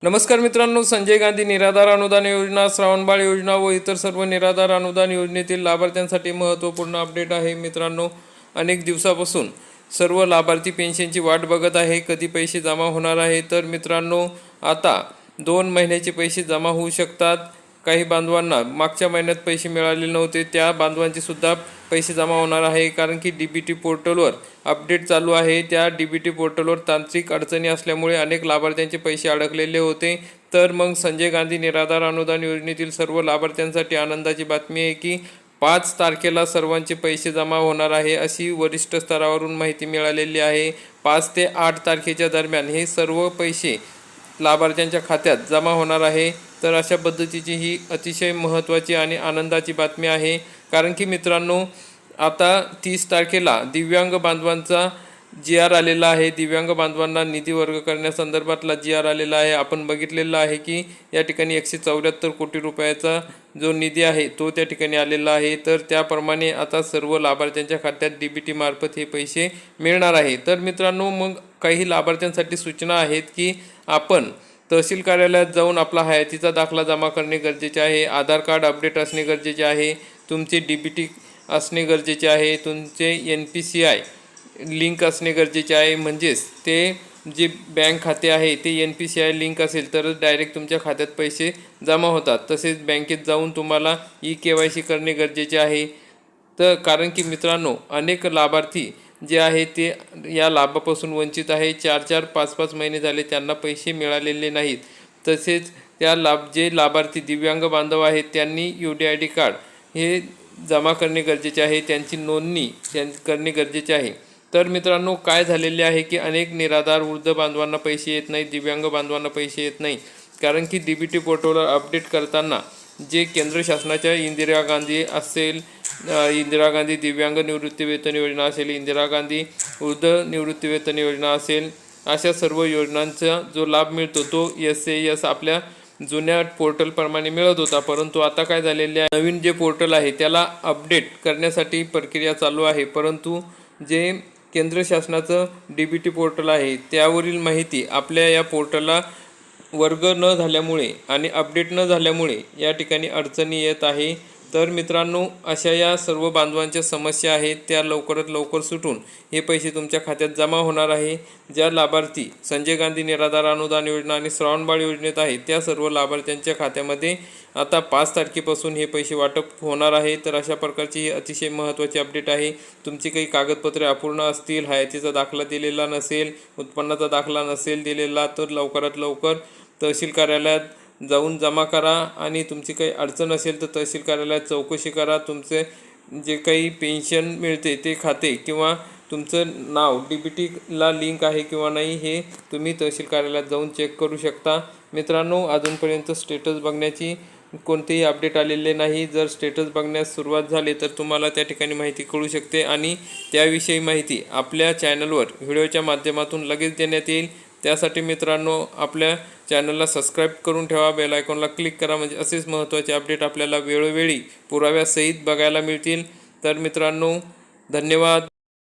नमस्कार मित्रांनो, संजय गांधी निराधार अनुदान योजना, श्रावणबाळ योजना व इतर सर्व निराधार अनुदान योजनेतील लाभार्थ्यांसाठी महत्त्वपूर्ण अपडेट आहे. मित्रांनो, अनेक दिवसापासून सर्व लाभार्थी पेन्शनची वाट बघत आहे, कधी पैसे जमा होणार आहे. तर मित्रांनो, आता 2 महिन्याचे पैसे जमा होऊ शकतात. काही बांधवांना मागच्या महिन्यात पैसे मिळाले नव्हते, त्या बांधवांचे सुद्धा पैसे जमा होणार आहे. कारण की DBT पोर्टलवर अपडेट चालू आहे. त्या DBT पोर्टलवर तांत्रिक अडचणी असल्यामुळे अनेक लाभार्थ्यांचे पैसे अडकलेले होते. तर मग संजय गांधी निराधार अनुदान योजनेतील सर्व लाभार्थ्यांसाठी आनंदाची बातमी आहे की 5 तारखेला सर्वांचे पैसे जमा होणार आहे, अशी वरिष्ठ स्तरावरून माहिती मिळालेली आहे. 5 ते 8 तारखेच्या दरम्यान हे सर्व पैसे लाभार्थ्यांच्या खात्यात जमा होणार आहे. तर अशा पद्धतीची ही अतिशय महत्त्वाची आणि आनंदाची बातमी आहे. कारण की मित्रांनो, आता 30 तारखेला दिव्यांग बांधवांचा GR आलेला आहे. दिव्यांग बांधवांना निधी वर्ग करण्यासंदर्भातला GR आलेला आहे. आपण बघितलेलं आहे की या ठिकाणी 174 कोटी रुपयाचा जो निधी आहे तो त्या ठिकाणी आलेला आहे. तर त्याप्रमाणे आता सर्व लाभार्थ्यांच्या खात्यात DBT मार्फत हे पैसे मिळणार आहे. तर मित्रांनो, मग काही लाभार्थ्यांसाठी सूचना आहेत की आपण तहसील कार्यालयात जाऊन आपला हयातीचा दाखला जमा करणे गरजेचे आहे. आधार कार्ड अपडेट असणे गरजेचे आहे. तुमचे DBT असणे गरजेचे आहे. तुमचे NPCI लिंक असणे गरजेचे आहे. म्हणजेच ते जे बँक खाते आहे ते NPCI लिंक असेल तरच डायरेक्ट तुमच्या खात्यात पैसे जमा होतात. तसेच बँकेत जाऊन तुम्हाला KYC करणे गरजेचे आहे. तर कारण की मित्रांनो, अनेक लाभार्थी जे आहे ते या लाभापासून वंचित आहे. 4-4, 5-5 महिने झाले त्यांना पैसे मिळालेले नाहीत. तसेच त्या जे लाभार्थी दिव्यांग बांधव आहेत त्यांनी UDID कार्ड हे जमा करणे गरजेचे आहे. त्यांची नोंदणी करणे गरजेचे आहे. तर मित्रांनो, काय झालेले आहे की अनेक निराधार वृद्ध बांधवांना पैसे येत नाही, दिव्यांग बांधवांना पैसे येत नाही. कारण की DBT पोर्टलवर अपडेट करताना जे केंद्र शासनाच्या इंदिरा गांधी असेल, इंदिरा गांधी दिव्यांग निवृत्तीवेतन योजना असेल, इंदिरा गांधी वृद्ध निवृत्तीवेतन योजना असेल, अशा सर्व योजनांचा जो लाभ मिळतो तो SAS आपल्या जुन्या पोर्टलप्रमाणे मिळत होता. परंतु आता काय झालेले आहे, नवीन जे पोर्टल आहे त्याला अपडेट करण्यासाठी प्रक्रिया चालू आहे. परंतु जे केंद्र शासनाचं DBT पोर्टल आहे त्यावरील माहिती आपल्या या पोर्टलला वर्ग न झाल्यामुळे आणि अपडेट न झाल्यामुळे या ठिकाणी अडचणी येत आहे. तर मित्रांनो, अशा या सर्व बांधवांच्या समस्या आहेत त्या लवकरात लवकर सुटून हे पैसे तुमच्या खात्यात जमा होणार आहे. ज्या लाभार्थी संजय गांधी निराधार अनुदान योजना आणि श्रावणबाळ योजनेत आहेत त्या सर्व लाभार्थ्यांच्या खात्यामध्ये आता 5 तारखेपासून हे पैसे वाटप होणार आहे. तर अशा प्रकारची ही अतिशय महत्त्वाची अपडेट आहे. तुमची काही कागदपत्रे अपूर्ण असतील, हयातीचा दाखला दिलेला नसेल, उत्पन्नाचा दाखला नसेल दिलेला, तर लवकरात लवकर तहसील कार्यालयात जाऊन जमा करा. आणि तुमची काही अडचण असेल तर तहसील कार्यालयात चौकशी करा. तुमचे जे काही पेन्शन मिळते ते खाते किंवा तुमचं नाव DBTला लिंक आहे किंवा नाही हे तुम्ही तहसील कार्यालयात जाऊन चेक करू शकता. मित्रांनो, अजूनपर्यंत स्टेटस बघण्याची कोणतेही अपडेट आलेले नाही. जर स्टेटस बघण्यास सुरुवात झाली तर तुम्हाला त्या ठिकाणी माहिती कळू शकते आणि त्याविषयी माहिती आपल्या चॅनलवर व्हिडिओच्या माध्यमातून लगेच देण्यात येईल. त्यासाठी मित्रांनो, आपल्या चॅनलला सबस्क्राईब करून ठेवा, बेल आयकॉनला क्लिक करा, म्हणजे असेच महत्त्वाचे अपडेट आपल्याला वेळोवेळी पुराव्यासहित बघायला मिळतील. तर मित्रांनो, धन्यवाद.